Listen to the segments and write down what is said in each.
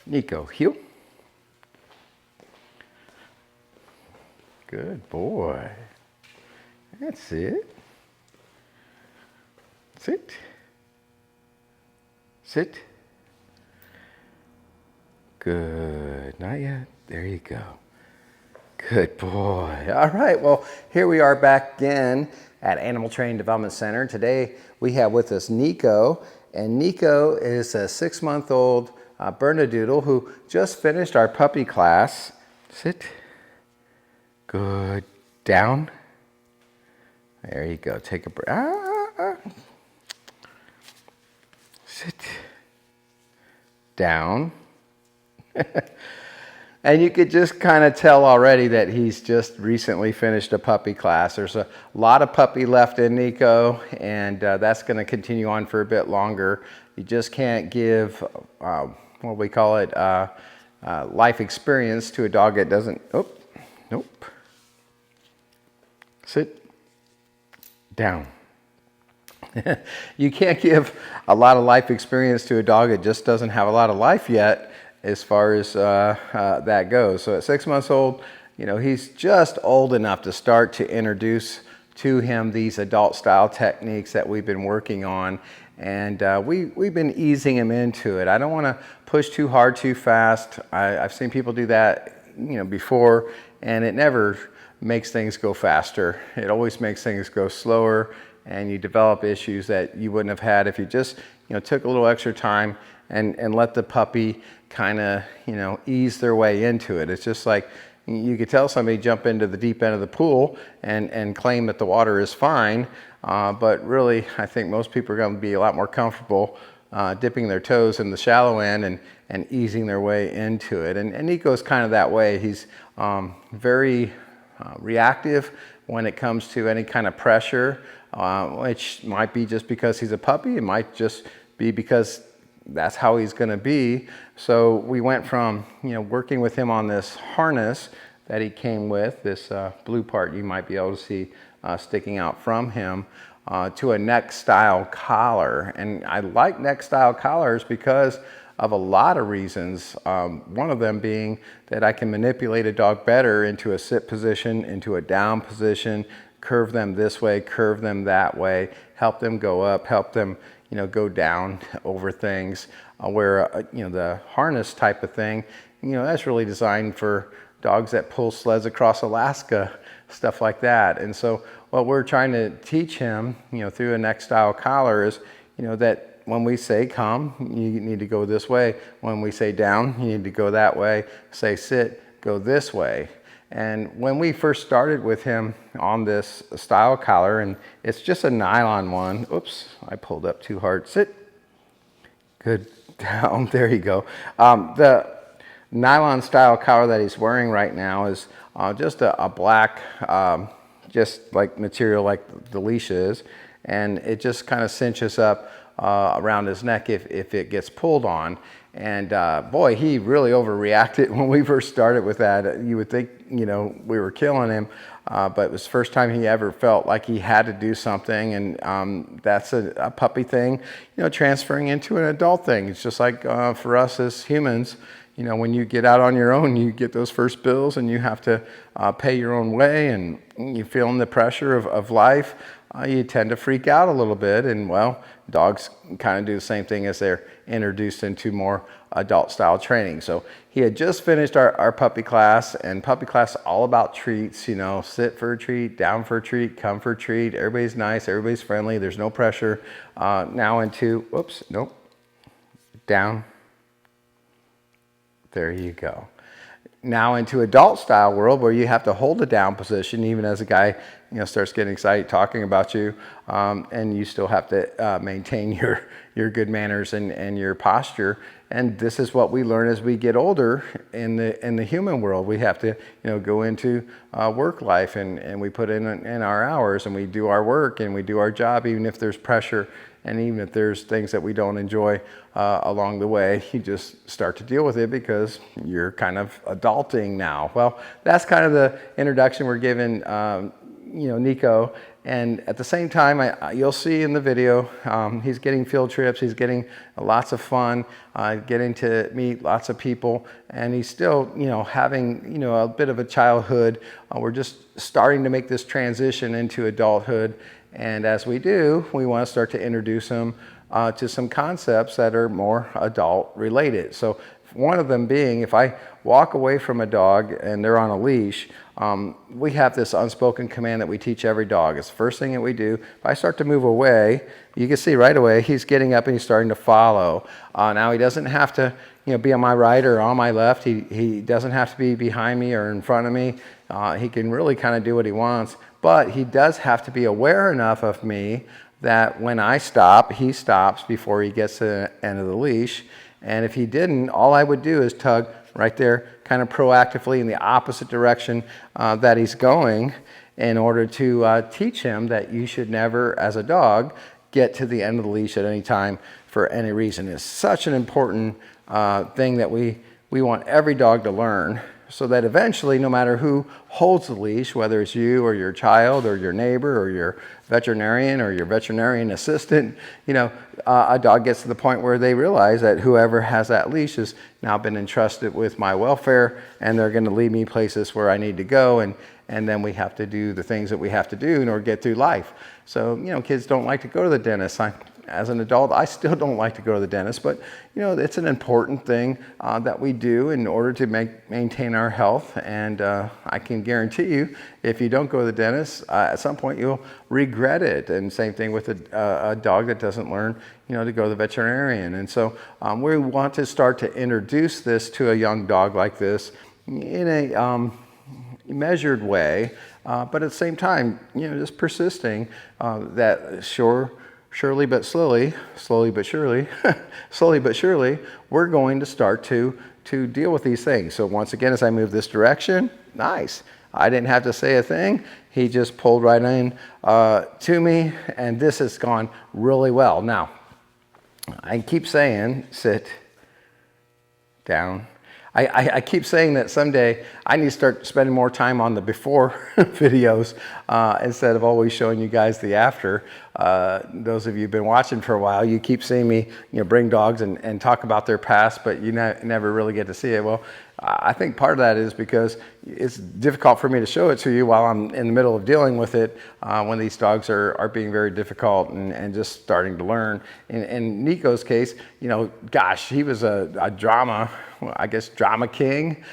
Nico, heel. Good boy. That's it. Sit. Sit. Good. Not yet. There you go. Good boy. All right. Well, here we are back again at Animal Training Development Center. Today we have with us Nico, and Nico is a 6-month-old Bernadoodle who just finished our puppy class. Sit. Good. Down. There you go. Take a breath. Sit. Down. And you could just kind of tell already that he's just recently finished a puppy class. There's a lot of puppy left in Nico, and that's going to continue on for a bit longer. You just can't give, what we call it, life experience to a dog that doesn't, nope. Sit. Down. You can't give a lot of life experience to a dog that just doesn't have a lot of life yet, as far as that goes. So at 6 months old, you know, he's just old enough to start to introduce to him these adult style techniques that we've been working on. And we've been easing him into it. I don't want to push too hard, too fast. I've seen people do that, you know, before, and it never makes things go faster. It always makes things go slower, and you develop issues that you wouldn't have had if you just, you know, took a little extra time and let the puppy kind of, you know, ease their way into it. It's just like you could tell somebody jump into the deep end of the pool and claim that the water is fine, but really I think most people are going to be a lot more comfortable dipping their toes in the shallow end and easing their way into it. And Nico's kind of that way. He's very reactive when it comes to any kind of pressure, which might be just because he's a puppy. It might just be because that's how he's going to be. So we went from, you know, working with him on this harness that he came with, this blue part you might be able to see sticking out from him, to a neck style collar. And I like neck style collars because of a lot of reasons. One of them being that I can manipulate a dog better into a sit position, into a down position, curve them this way, curve them that way, help them go up, help them, you know, go down over things, where, you know, the harness type of thing, you know, that's really designed for dogs that pull sleds across Alaska, stuff like that. And so what we're trying to teach him, you know, through a neck style collar is, you know, that when we say come, you need to go this way. When we say down, you need to go that way. Say sit, go this way. And when we first started with him on this style collar, and it's just a nylon one. Oops, I pulled up too hard. Sit. Good. Down. There you go. The nylon style collar that he's wearing right now is just a black, just like material like the leash is. And it just kind of cinches up around his neck if it gets pulled on. And boy, he really overreacted when we first started with that. You would think, you know, we were killing him, but it was the first time he ever felt like he had to do something. And that's a puppy thing, you know, transferring into an adult thing. It's just like for us as humans, you know, when you get out on your own, you get those first bills and you have to pay your own way, and you feeling the pressure of life. You tend to freak out a little bit, and well, dogs kind of do the same thing as they're introduced into more adult style training. So he had just finished our puppy class, and puppy class all about treats, you know, sit for a treat, down for a treat, come for a treat. Everybody's nice, everybody's friendly, there's no pressure. Now into, whoops, nope, down. There you go. Now into adult style world where you have to hold a down position even as a guy, you know, starts getting excited talking about you, and you still have to maintain your good manners and your posture. And this is what we learn as we get older in the human world. We have to, you know, go into work life, and we put in our hours, and we do our work, and we do our job even if there's pressure. And even if there's things that we don't enjoy along the way, you just start to deal with it because you're kind of adulting now. Well, that's kind of the introduction we're giving, you know, Nico. And at the same time, you'll see in the video, he's getting field trips, he's getting lots of fun, getting to meet lots of people, and he's still, having, a bit of a childhood. We're just starting to make this transition into adulthood. And as we do, we want to start to introduce him to some concepts that are more adult related. So one of them being, if I walk away from a dog and they're on a leash, we have this unspoken command that we teach every dog. It's the first thing that we do. If I start to move away, you can see right away he's getting up and he's starting to follow. Now he doesn't have to be on my right or on my left. He doesn't have to be behind me or in front of me. He can really kind of do what he wants, but he does have to be aware enough of me that when I stop, he stops before he gets to the end of the leash. And if he didn't, all I would do is tug right there, kind of proactively in the opposite direction that he's going, in order to teach him that you should never, as a dog, get to the end of the leash at any time for any reason. It's such an important thing that we want every dog to learn, so that eventually, no matter who holds the leash, whether it's you or your child or your neighbor or your veterinarian or your veterinarian assistant, a dog gets to the point where they realize that whoever has that leash has now been entrusted with my welfare, and they're going to lead me places where I need to go, and then we have to do the things that we have to do in order to get through life. So, kids don't like to go to the dentist. As an adult, I still don't like to go to the dentist, but it's an important thing that we do in order to maintain our health. And I can guarantee you, if you don't go to the dentist, at some point you'll regret it. And same thing with a dog that doesn't learn, to go to the veterinarian. And so we want to start to introduce this to a young dog like this in a measured way, but at the same time, just persisting that surely but slowly but surely, slowly but surely, we're going to start to deal with these things. So once again, as I move this direction, nice. I didn't have to say a thing. He just pulled right in to me, and this has gone really well. Now, I keep saying, sit down. I keep saying that someday I need to start spending more time on the before videos instead of always showing you guys the after. Those of you who've been watching for a while, you keep seeing me bring dogs and talk about their past, but you never really get to see it. Well, I think part of that is because it's difficult for me to show it to you while I'm in the middle of dealing with it when these dogs are being very difficult and just starting to learn. In Nico's case, gosh, he was a drama, I guess drama king,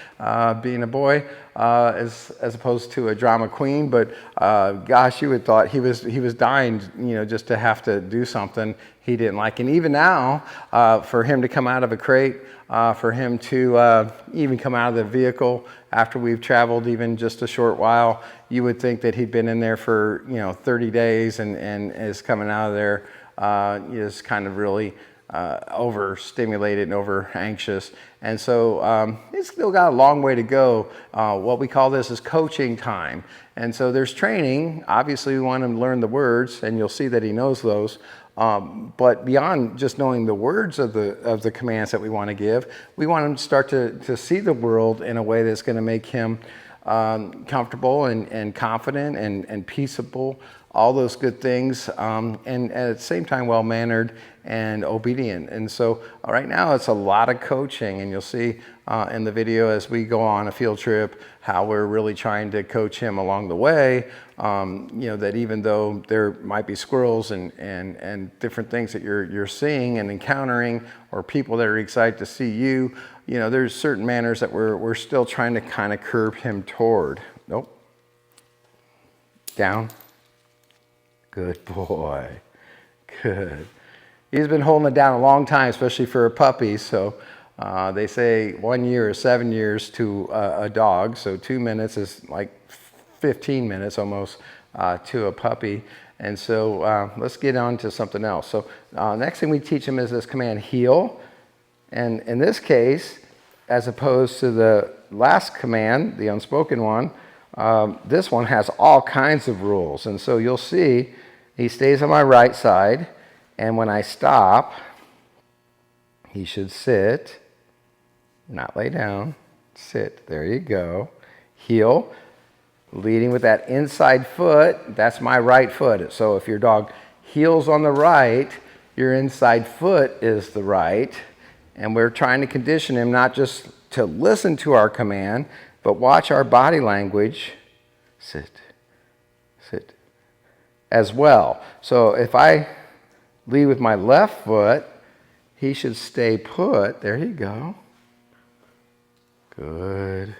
being a boy, as opposed to a drama queen. But gosh, you would thought he was dying, just to have to do something he didn't like. And even now, for him to come out of a crate, for him to even come out of the vehicle after we've traveled even just a short while, you would think that he'd been in there for 30 days and is coming out of there is kind of really overstimulated and over anxious. And so it's still got a long way to go. What we call this is coaching time. And so there's training. Obviously we want him to learn the words, and you'll see that he knows those. But beyond just knowing the words of the commands that we want to give, we want him to start to see the world in a way that's going to make him comfortable and confident and peaceable, all those good things, and at the same time well-mannered and obedient. And so right now it's a lot of coaching, and you'll see in the video as we go on a field trip how we're really trying to coach him along the way, that even though there might be squirrels and different things that you're seeing and encountering, or people that are excited to see you, there's certain manners that we're still trying to kind of curb him toward. Nope. Down. Good boy. Good. He's been holding it down a long time, especially for a puppy. So they say 1 year is 7 years to a dog. So 2 minutes is like 15 minutes almost to a puppy. And so let's get on to something else. So next thing we teach him is this command, heel. And in this case, as opposed to the last command, the unspoken one, this one has all kinds of rules. And so you'll see he stays on my right side, and when I stop, he should sit, not lay down, sit. There you go. Heel. Leading with that inside foot, that's my right foot. So if your dog heels on the right, your inside foot is the right. And we're trying to condition him not just to listen to our command, but watch our body language. Sit, sit, as well. So if I lead with my left foot, he should stay put. There you go. Good,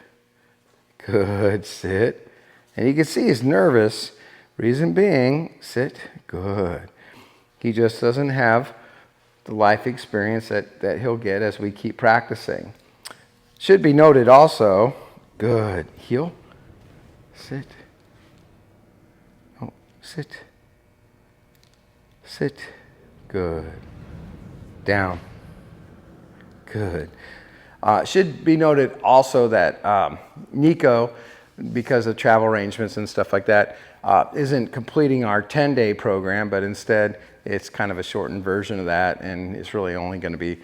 good, sit. And you can see he's nervous. Reason being, sit, good. He just doesn't have the life experience that he'll get as we keep practicing. Should be noted also, good, heel, sit, oh, sit, sit, good, down, good. Should be noted also that Nico, because of travel arrangements and stuff like that, isn't completing our 10-day program, but instead it's kind of a shortened version of that, and it's really only going to be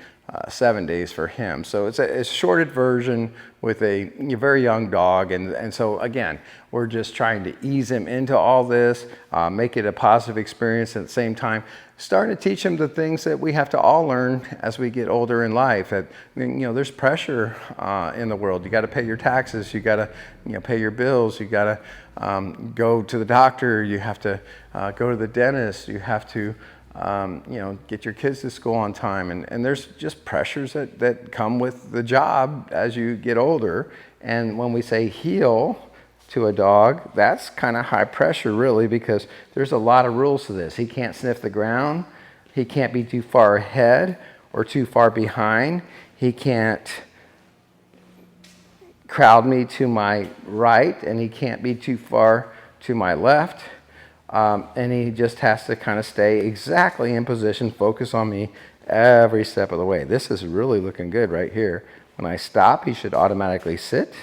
7 days for him. So it's a shortened version with a very young dog, and so again, we're just trying to ease him into all this, make it a positive experience at the same time, starting to teach him the things that we have to all learn as we get older in life. That, there's pressure in the world. You got to pay your taxes. You got to pay your bills. You got to go to the doctor. You have to go to the dentist. You have to get your kids to school on time. And there's just pressures that come with the job as you get older. And when we say heel to a dog, that's kind of high pressure really, because there's a lot of rules to this. He can't sniff the ground. He can't be too far ahead or too far behind. He can't crowd me to my right, and he can't be too far to my left. And he just has to kind of stay exactly in position, focus on me every step of the way. This is really looking good right here. When I stop, he should automatically sit,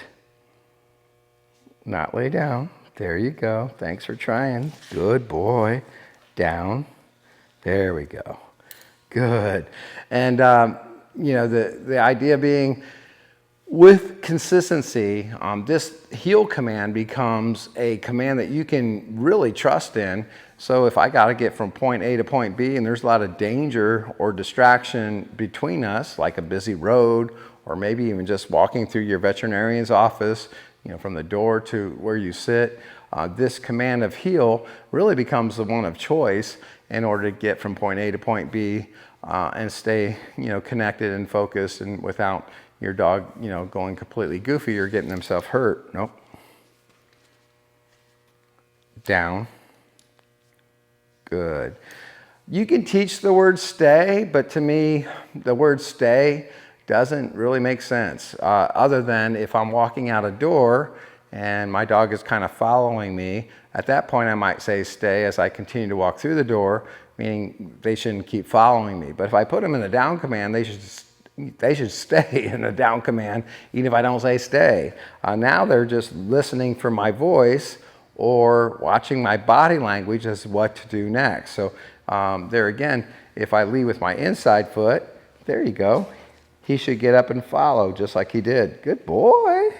not lay down. There you go. Thanks for trying. Good boy. Down. There we go. Good. And, the idea being, with consistency, this heel command becomes a command that you can really trust in. So if I got to get from point A to point B and there's a lot of danger or distraction between us, like a busy road, or maybe even just walking through your veterinarian's office, from the door to where you sit, this command of heel really becomes the one of choice in order to get from point A to point B and stay, connected and focused, and without your dog, going completely goofy or getting himself hurt. Nope. Down. Good. You can teach the word stay, but to me, the word stay doesn't really make sense, other than if I'm walking out a door and my dog is kind of following me. At that point, I might say stay as I continue to walk through the door, meaning they shouldn't keep following me. But if I put them in the down command, they should stay in the down command, even if I don't say stay. Now they're just listening for my voice or watching my body language as what to do next. So there again, if I lead with my inside foot, there you go. He should get up and follow just like he did. Good boy.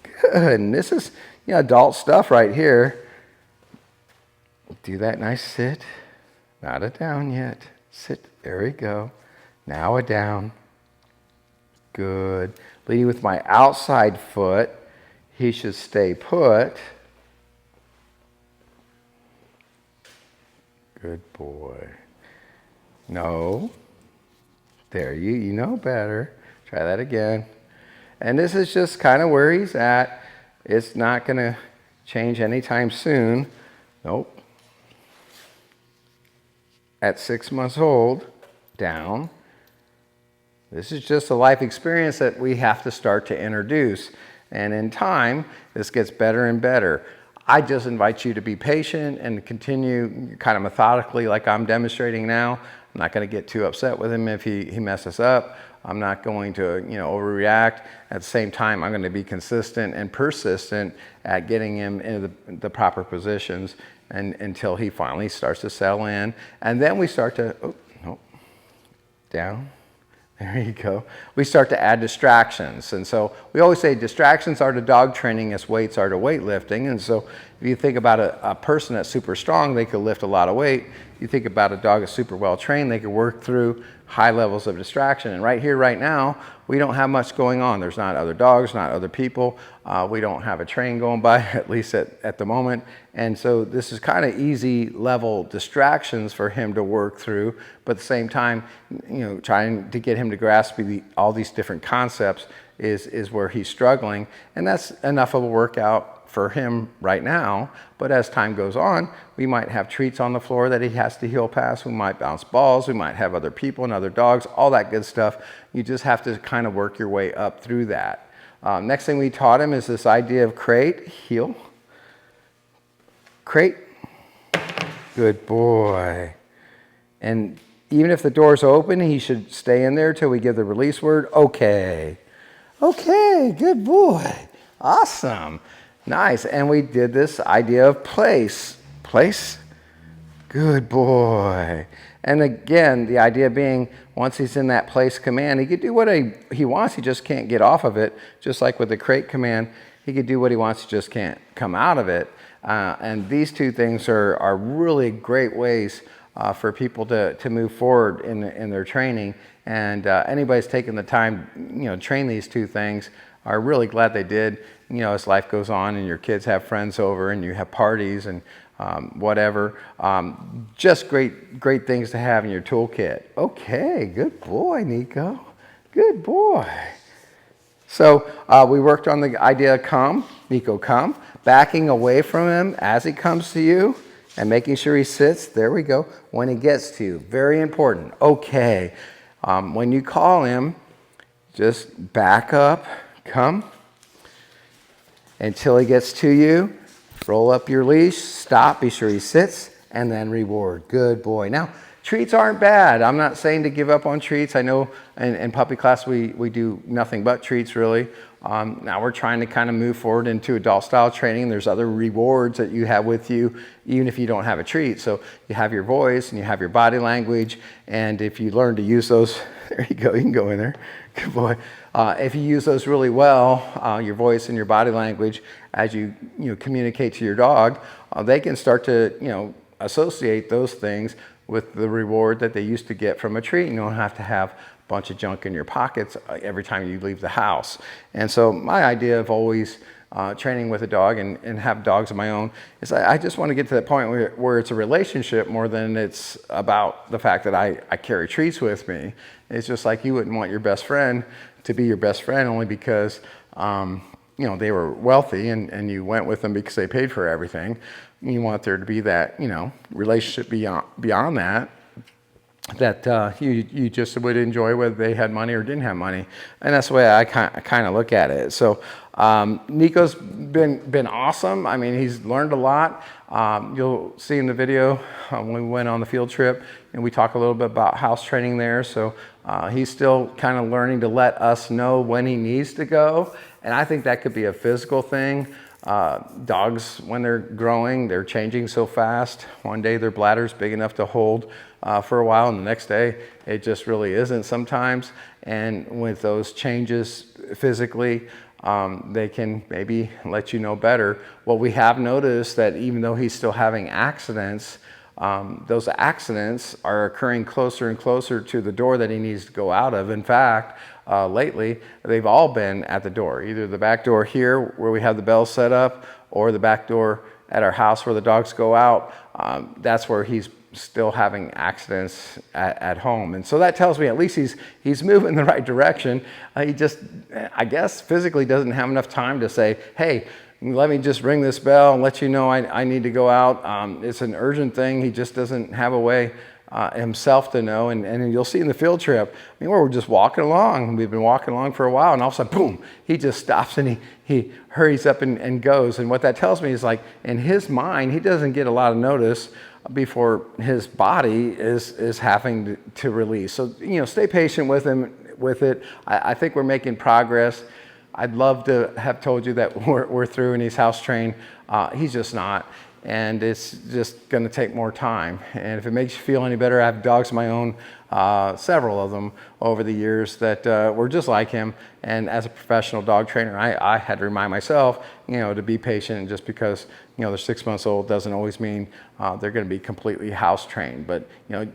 Good. And this is adult stuff right here. Do that nice sit. Not a down yet. Sit. There we go. Now a down. Good. Leading with my outside foot, he should stay put. Good boy. No. There, you know better. Try that again. And this is just kind of where he's at. It's not going to change anytime soon. Nope. At 6 months old, down. This is just a life experience that we have to start to introduce. And in time, this gets better and better. I just invite you to be patient and continue kind of methodically like I'm demonstrating now. I'm not going to get too upset with him if he messes up. I'm not going to overreact. At the same time, I'm going to be consistent and persistent at getting him into the proper positions until he finally starts to settle in. And then we start to, down. There you go. We start to add distractions. And so we always say distractions are to dog training as weights are to weightlifting. And so if you think about a person that's super strong, they could lift a lot of weight. You think about a dog that's super well trained, they could work through high levels of distraction. And right here, right now, we don't have much going on. There's not other dogs, not other people. We don't have a train going by, at least at the moment. And so this is kind of easy level distractions for him to work through, but at the same time, trying to get him to grasp all these different concepts is where he's struggling. And that's enough of a workout for him right now. But as time goes on, we might have treats on the floor that he has to heel past. We might bounce balls. We might have other people and other dogs, all that good stuff. You just have to kind of work your way up through that. Next thing we taught him is this idea of crate, heel, crate, good boy. And even if the door's open, he should stay in there till we give the release word, okay. Okay, good boy, awesome. Nice, and we did this idea of place. Place, good boy. And again, the idea being, once he's in that place command, he could do what he wants, he just can't get off of it. Just like with the crate command, he could do what he wants, he just can't come out of it. And these two things are really great ways for people to move forward in their training. And anybody's taken the time, to train these two things, are really glad they did. As life goes on and your kids have friends over and you have parties and whatever, just great things to have in your toolkit. Okay, good boy, Nico. Good boy. So we worked on the idea of come, Nico, come, backing away from him as he comes to you and making sure he sits. There we go. When he gets to you, very important. Okay. When you call him, just back up, come, until he gets to you. Roll up your leash, stop, be sure he sits, and then reward. Good boy. Now, treats aren't bad. I'm not saying to give up on treats. I know in puppy class we do nothing but treats, really. Now we're trying to kind of move forward into adult style training. There's other rewards that you have with you, even if you don't have a treat. So you have your voice and you have your body language. And if you learn to use those, there you go, you can go in there. Good boy. If you use those really well, your voice and your body language, as you communicate to your dog, they can start to associate those things with the reward that they used to get from a treat. You don't have to have a bunch of junk in your pockets every time you leave the house. And so my idea of always training with a dog and have dogs of my own is I just want to get to that point where it's a relationship more than it's about the fact that I carry treats with me. It's just like you wouldn't want your best friend to be your best friend only because they were wealthy and you went with them because they paid for everything. You want there to be that relationship beyond that you just would enjoy whether they had money or didn't have money. And that's the way I kind of look at it. So Nico's been awesome. I mean, he's learned a lot. You'll see in the video when we went on the field trip, and we talk a little bit about house training there. So he's still kind of learning to let us know when he needs to go. And I think that could be a physical thing. Dogs, when they're growing, they're changing so fast. One day their bladder's big enough to hold for a while, and the next day it just really isn't sometimes. And with those changes physically, they can maybe let you know better. Well, we have noticed that even though he's still having accidents, those accidents are occurring closer and closer to the door that he needs to go out of. In fact, lately, they've all been at the door, either the back door here where we have the bell set up or the back door at our house where the dogs go out. That's where he's still having accidents at home. And so that tells me at least he's moving in the right direction. He just, I guess, physically doesn't have enough time to say, hey, let me just ring this bell and let you know I need to go out. It's an urgent thing. He just doesn't have a way himself to know. And you'll see in the field trip, I mean, we're just walking along. We've been walking along for a while, and all of a sudden, boom, he just stops and he hurries up and goes. And what that tells me is, like, in his mind, he doesn't get a lot of notice before his body is having to release. So, stay patient with him with it. I think we're making progress. I'd love to have told you that we're through and he's house trained. He's just not. And it's just going to take more time. And if it makes you feel any better, I have dogs of my own several of them over the years that were just like him. And as a professional dog trainer, I had to remind myself, to be patient. And just because, they're 6 months old doesn't always mean they're going to be completely house trained. But,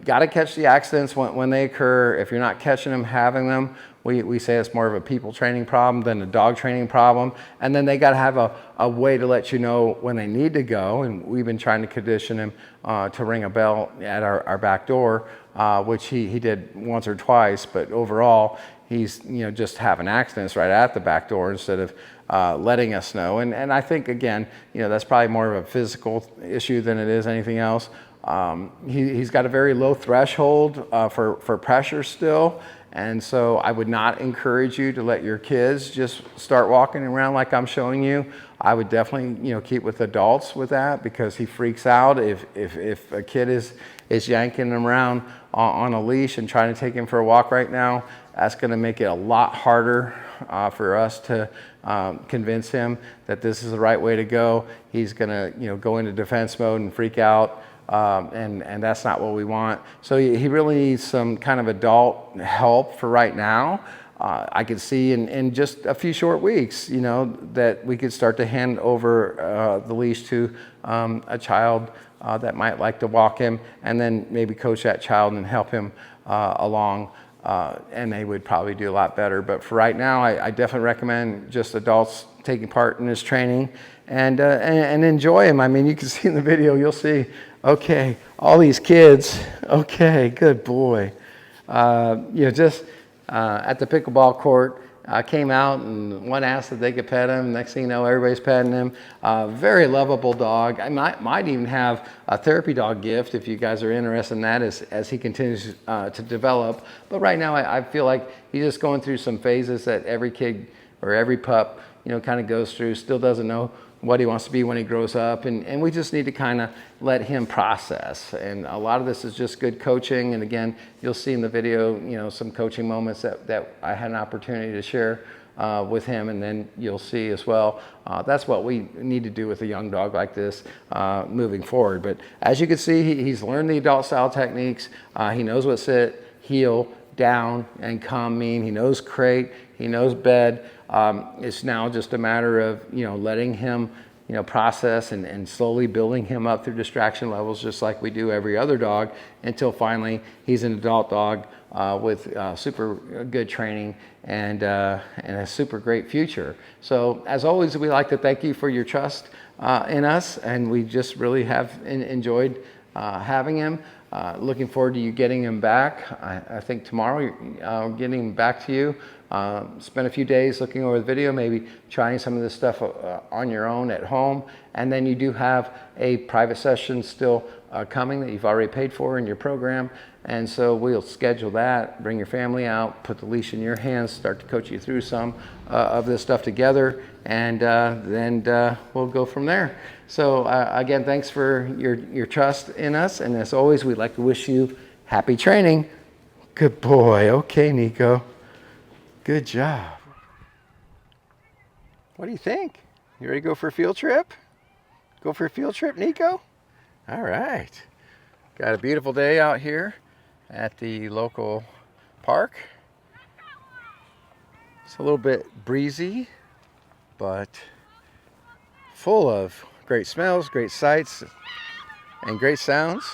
got to catch the accidents when they occur. If you're not catching them, having them, we say it's more of a people training problem than a dog training problem. And then they got to have a way to let you know when they need to go. And we've been trying to condition him to ring a bell at our back door, which he did once or twice. But overall, he's just having accidents right at the back door instead of letting us know. And I think, again, that's probably more of a physical issue than it is anything else. He's got a very low threshold for pressure still. And so I would not encourage you to let your kids just start walking around like I'm showing you. I would definitely, keep with adults with that, because he freaks out if a kid is yanking him around on a leash and trying to take him for a walk right now. That's going to make it a lot harder for us to convince him that this is the right way to go. He's going to, go into defense mode and freak out. And that's not what we want. So he really needs some kind of adult help for right now. I could see in just a few short weeks, that we could start to hand over the leash to a child that might like to walk him, and then maybe coach that child and help him along. And they would probably do a lot better. But for right now, I definitely recommend just adults taking part in this training and enjoy him. I mean, you can see in the video, you'll see, okay, all these kids, okay, good boy. Just at the pickleball court, came out and one asked if they could pet him. Next thing you know, everybody's petting him. Very lovable dog. I might even have a therapy dog gift if you guys are interested in that as he continues to develop. But right now, I feel like he's just going through some phases that every kid or every pup, kind of goes through, still doesn't know what he wants to be when he grows up. And we just need to kind of let him process. And a lot of this is just good coaching. And again, you'll see in the video, some coaching moments that I had an opportunity to share with him. And then you'll see as well, that's what we need to do with a young dog like this moving forward. But as you can see, he's learned the adult style techniques. He knows what sit, heel, down, and come mean. He knows crate, he knows bed. It's now just a matter of, letting him, process and slowly building him up through distraction levels, just like we do every other dog, until finally he's an adult dog with super good training and a super great future. So as always, we like to thank you for your trust in us, and we just really have enjoyed having him. Looking forward to you getting him back. I think tomorrow, getting him back to you. Spend a few days looking over the video, maybe trying some of this stuff on your own at home. And then you do have a private session still coming that you've already paid for in your program. And so we'll schedule that, bring your family out, put the leash in your hands, start to coach you through some of this stuff together, and then we'll go from there. So again, thanks for your trust in us. And as always, we'd like to wish you happy training. Good boy. Okay, Nico. Good job. What do you think? You ready to go for a field trip? Go for a field trip, Nico? All right. Got a beautiful day out here at the local park. It's a little bit breezy, but full of great smells, great sights, and great sounds.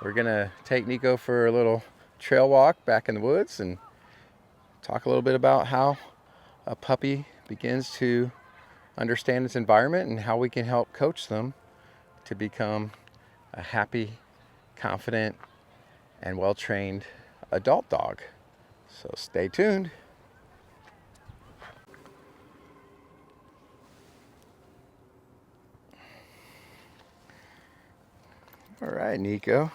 We're gonna take Nico for a little trail walk back in the woods and talk a little bit about how a puppy begins to understand its environment and how we can help coach them to become a happy, confident, and well-trained adult dog. So stay tuned. All right, Nico.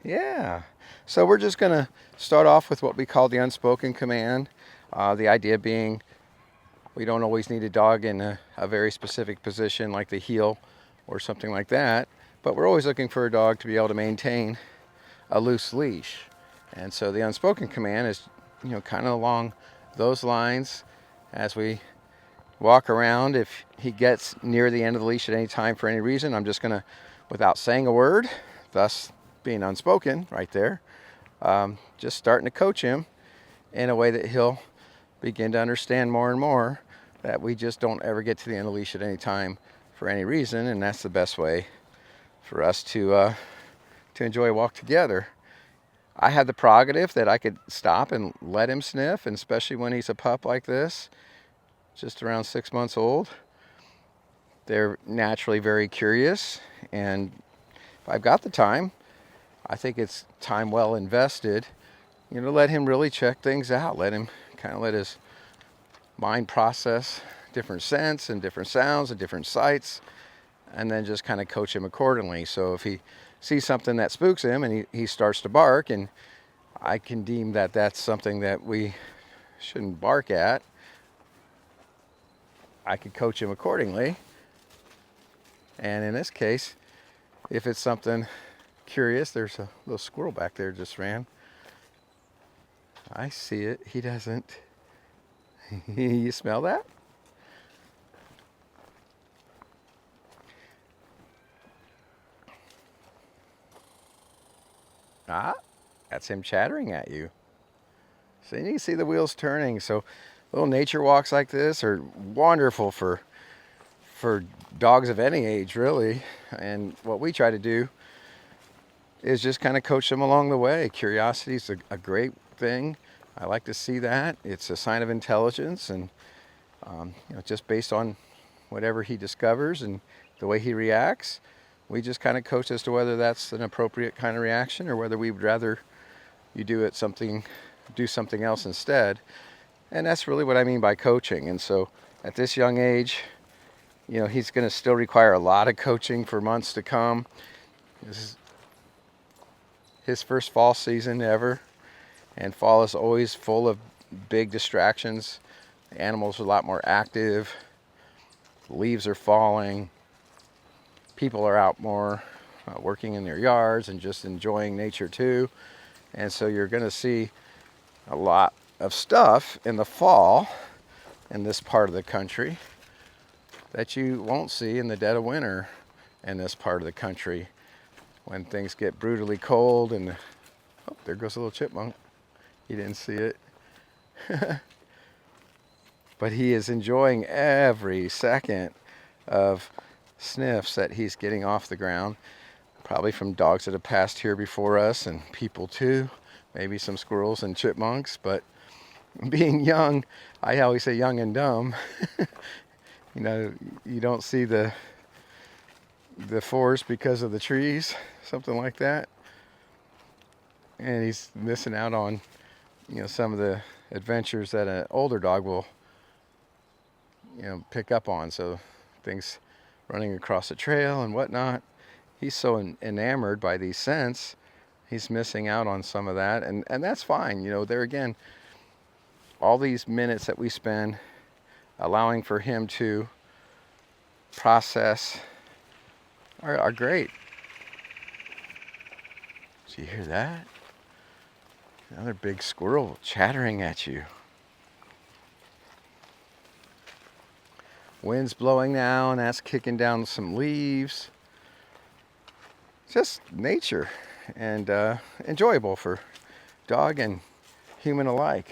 Yeah. So we're just going to start off with what we call the unspoken command. The idea being we don't always need a dog in a very specific position like the heel or something like that, but we're always looking for a dog to be able to maintain a loose leash. And so the unspoken command is, kind of along those lines. As we walk around, if he gets near the end of the leash at any time for any reason, I'm just going to, without saying a word, thus being unspoken right there. Just starting to coach him in a way that he'll begin to understand more and more that we just don't ever get to the end of the leash at any time for any reason, and that's the best way for us to enjoy a walk together. I have the prerogative that I could stop and let him sniff, and especially when he's a pup like this, just around 6 months old. They're naturally very curious, and if I've got the time, I think it's time well invested, let him really check things out. Let him kind of let his mind process different scents and different sounds and different sights, and then just kind of coach him accordingly. So if he sees something that spooks him and he starts to bark, and I can deem that that's something that we shouldn't bark at, I could coach him accordingly. And in this case, if it's something curious, there's a little squirrel back there just ran. I see it. He doesn't. You smell that? Ah, that's him chattering at you. So you can see the wheels turning. So little nature walks like this are wonderful for dogs of any age, really. And what we try to do is just kind of coach them along the way. Curiosity is a great thing. I like to see that. It's a sign of intelligence, and just based on whatever he discovers and the way he reacts, we just kind of coach as to whether that's an appropriate kind of reaction or whether we would rather you do something else instead. And that's really what I mean by coaching. And so at this young age, he's going to still require a lot of coaching for months to come. This is his first fall season ever, and fall is always full of big distractions. The animals are a lot more active. Leaves are falling. People are out more working in their yards and just enjoying nature too. And so you're going to see a lot of stuff in the fall in this part of the country that you won't see in the dead of winter in this part of the country when things get brutally cold. And oh, there goes a little chipmunk. You didn't see it. But he is enjoying every second of sniffs that he's getting off the ground, probably from dogs that have passed here before us and people too, maybe some squirrels and chipmunks. But being young, I always say young and dumb. You don't see the forest because of the trees, something like that. And he's missing out on some of the adventures that an older dog will pick up on. So things running across the trail and whatnot, he's so enamored by these scents, he's missing out on some of that, and that's fine. There again, all these minutes that we spend allowing for him to process are great. Do you hear that? Another big squirrel chattering at you. Wind's blowing now, and that's kicking down some leaves. Just nature, and enjoyable for dog and human alike.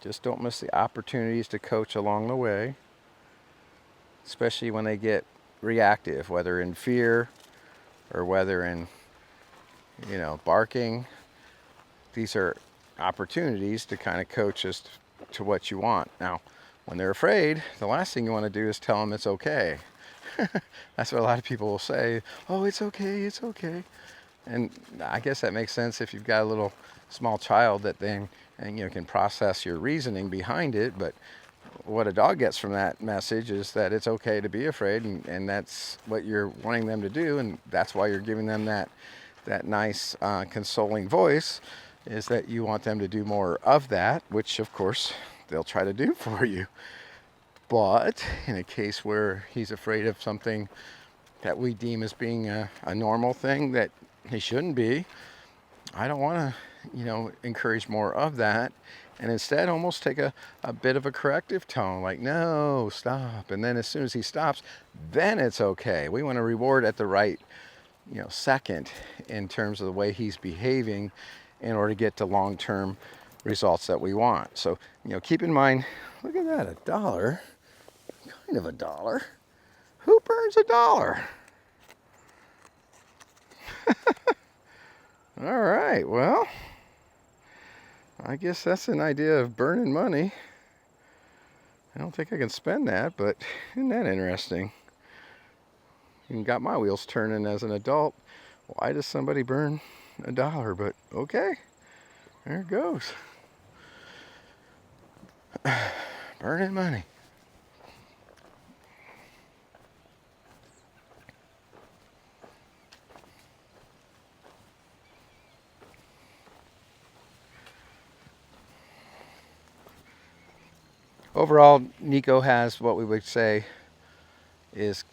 Just don't miss the opportunities to coach along the way, especially when they get reactive, whether in fear or whether in barking. These are opportunities to kind of coach us to what you want. Now, when they're afraid, the last thing you want to do is tell them it's okay. That's what a lot of people will say. Oh, it's okay, it's okay. And I guess that makes sense if you've got a little small child that then can process your reasoning behind it. But what a dog gets from that message is that it's okay to be afraid, and that's what you're wanting them to do, and that's why you're giving them that nice consoling voice, is that you want them to do more of that, which of course they'll try to do for you. But in a case where he's afraid of something that we deem as being a normal thing that he shouldn't be, I don't want to encourage more of that, and instead almost take a bit of a corrective tone, like, no, stop. And then as soon as he stops, then it's okay. We want to reward at the right, second in terms of the way he's behaving in order to get to long-term results that we want. So, keep in mind, look at that, $1, kind of $1. Who burns $1? All right, well, I guess that's an idea of burning money. I don't think I can spend that, but isn't that interesting? Even got my wheels turning as an adult. Why does somebody burn $1? But okay, there it goes. Burning money. Overall, Nico has what we would say is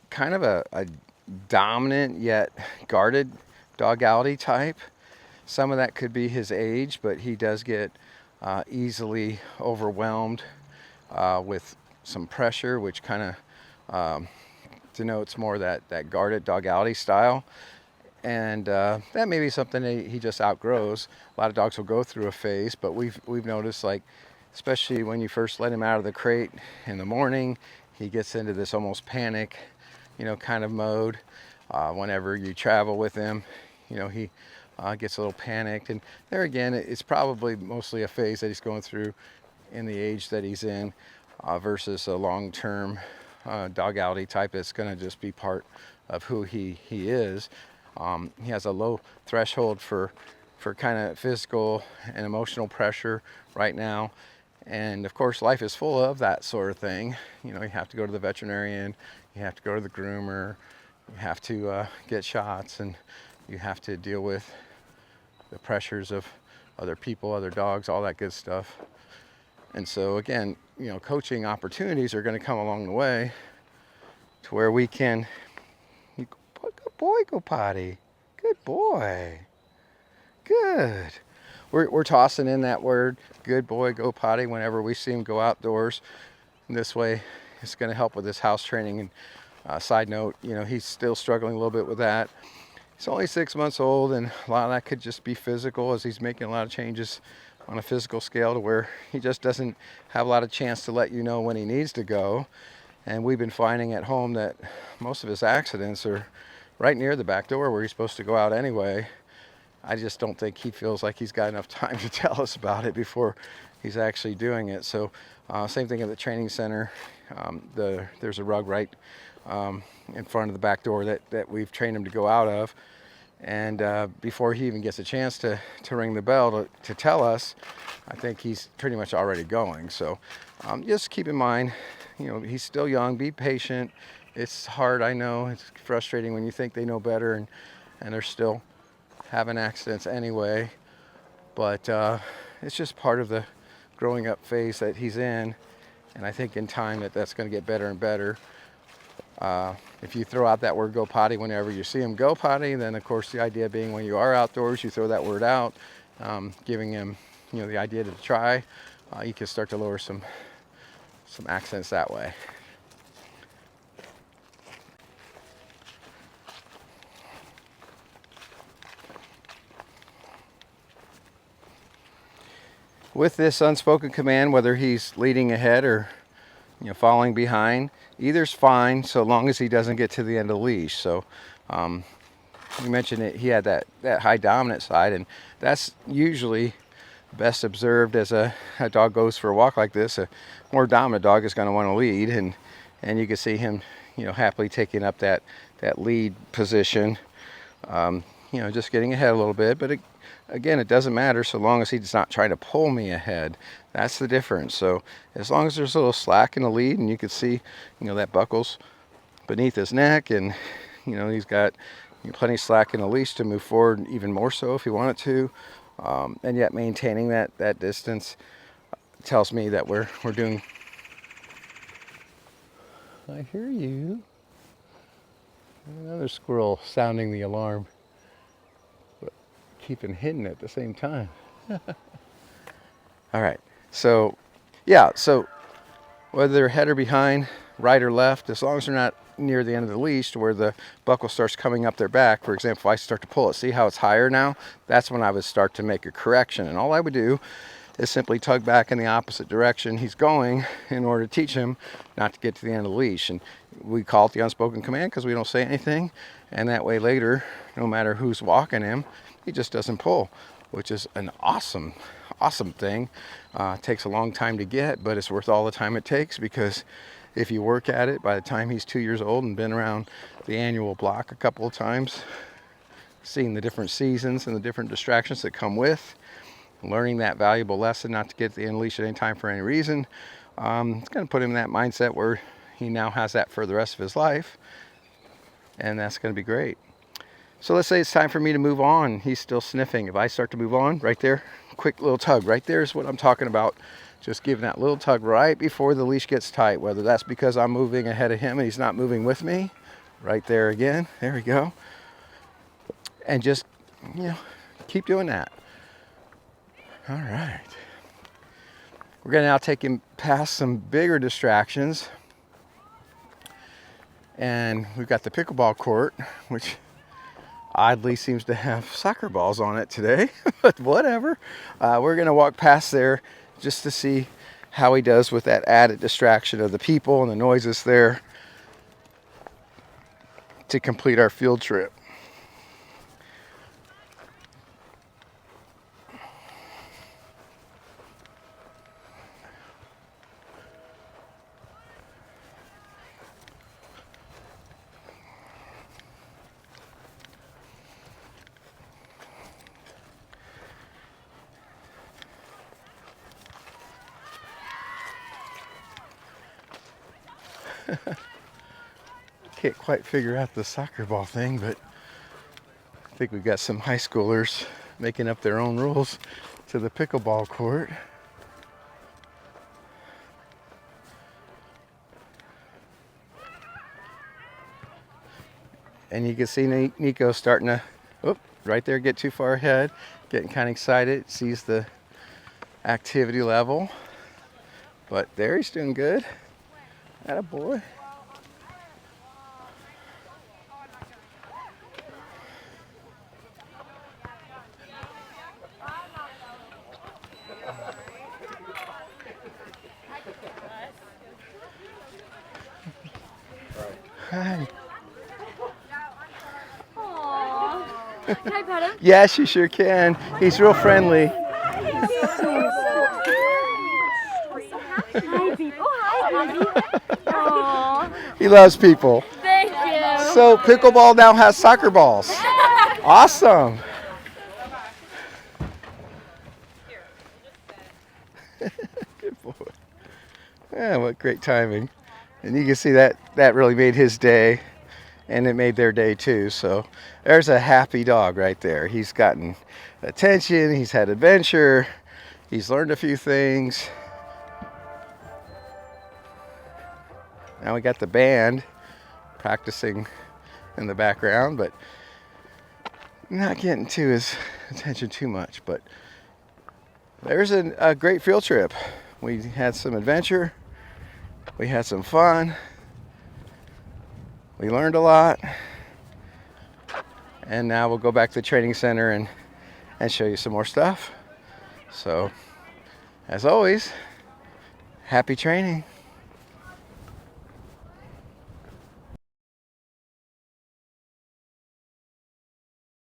kind of a dominant yet guarded dogality type. Some of that could be his age, but he does get easily overwhelmed with some pressure, which kind of denotes more that guarded dogality style. And that may be something that he just outgrows. A lot of dogs will go through a phase, but we've noticed, like, especially when you first let him out of the crate in the morning, he gets into this almost panic, kind of mode. Whenever you travel with him, he gets a little panicked. And there again, it's probably mostly a phase that he's going through in the age that he's in versus a long-term dogality type that's going to just be part of who he is. He has a low threshold for kind of physical and emotional pressure right now. And of course, life is full of that sort of thing. You have to go to the veterinarian, you have to go to the groomer, you have to get shots, and you have to deal with the pressures of other people, other dogs, all that good stuff. And so again, coaching opportunities are going to come along the way to where we can, good boy, go potty. Good boy. Good. We're tossing in that word, good boy, go potty, whenever we see him go outdoors. And this way, it's going to help with his house training. And side note, he's still struggling a little bit with that. He's only 6 months old, and a lot of that could just be physical, as he's making a lot of changes on a physical scale to where he just doesn't have a lot of chance to let you know when he needs to go. And we've been finding at home that most of his accidents are right near the back door where he's supposed to go out anyway. I just don't think he feels like he's got enough time to tell us about it before he's actually doing it. So same thing at the training center. There's a rug right in front of the back door that we've trained him to go out of. And before he even gets a chance to ring the bell to tell us, I think he's pretty much already going. So just keep in mind, he's still young. Be patient. It's hard, I know. It's frustrating when you think they know better and they're still having accidents anyway. But it's just part of the growing up phase that he's in. And I think in time that's going to get better and better. If you throw out that word go potty whenever you see him go potty, then of course the idea being when you are outdoors, you throw that word out, giving him the idea to try, you can start to lower some accents that way. With this unspoken command, whether he's leading ahead or following behind, either's fine so long as he doesn't get to the end of the leash. So you mentioned it, he had that high dominant side, and that's usually best observed as a dog goes for a walk like this. A more dominant dog is going to want to lead, and you can see him happily taking up that lead position, just getting ahead a little bit. But again, it doesn't matter so long as he's not trying to pull me ahead. That's the difference. So as long as there's a little slack in the lead, and you can see that buckles beneath his neck, and he's got plenty of slack in the leash to move forward, even more so if he wanted to, and yet maintaining that distance tells me that we're doing. I hear you. Another squirrel sounding the alarm. keeping hidden at the same time. All right, so yeah, so whether they're ahead or behind, right or left, as long as they're not near the end of the leash to where the buckle starts coming up their back. For example, if I start to pull it, see how it's higher now? That's when I would start to make a correction. And all I would do is simply tug back in the opposite direction he's going in order to teach him not to get to the end of the leash. And we call it the unspoken command because we don't say anything. And that way later, no matter who's walking him, he just doesn't pull, which is an awesome thing. It takes a long time to get, but it's worth all the time it takes, because if you work at it, by the time he's 2 years old and been around the annual block a couple of times, seeing the different seasons and the different distractions that come with, learning that valuable lesson not to get the leash at any time for any reason, it's going to put him in that mindset where he now has that for the rest of his life, and that's going to be great. So let's say it's time for me to move on. He's still sniffing. If I start to move on, right there, quick little tug. Right there is what I'm talking about. Just giving that little tug right before the leash gets tight, whether that's because I'm moving ahead of him and he's not moving with me. Right there again. There we go. And just, keep doing that. All right. We're going to now take him past some bigger distractions. And we've got the pickleball court, which oddly seems to have soccer balls on it today, but whatever. We're going to walk past there just to see how he does with that added distraction of the people and the noises there to complete our field trip. Can't quite figure out the soccer ball thing, but I think we've got some high schoolers making up their own rules to the pickleball court. And you can see Nico starting to, right there, get too far ahead, getting kind of excited, sees the activity level. But there, he's doing good. Atta boy. Hi. Aww. Can I pet him? Yes, you sure can. He's real friendly. Hi, people. Hi, baby. Aww. He loves people. Thank you. So pickleball now has soccer balls. Awesome. Good boy. Yeah, what great timing. And you can see that really made his day, and it made their day too. So there's a happy dog right there. He's gotten attention, he's had adventure, he's learned a few things. Now we got the band practicing in the background, but not getting to his attention too much. But there's a great field trip. We had some adventure. We had some fun. We learned a lot. And now we'll go back to the training center and show you some more stuff. So, as always, happy training.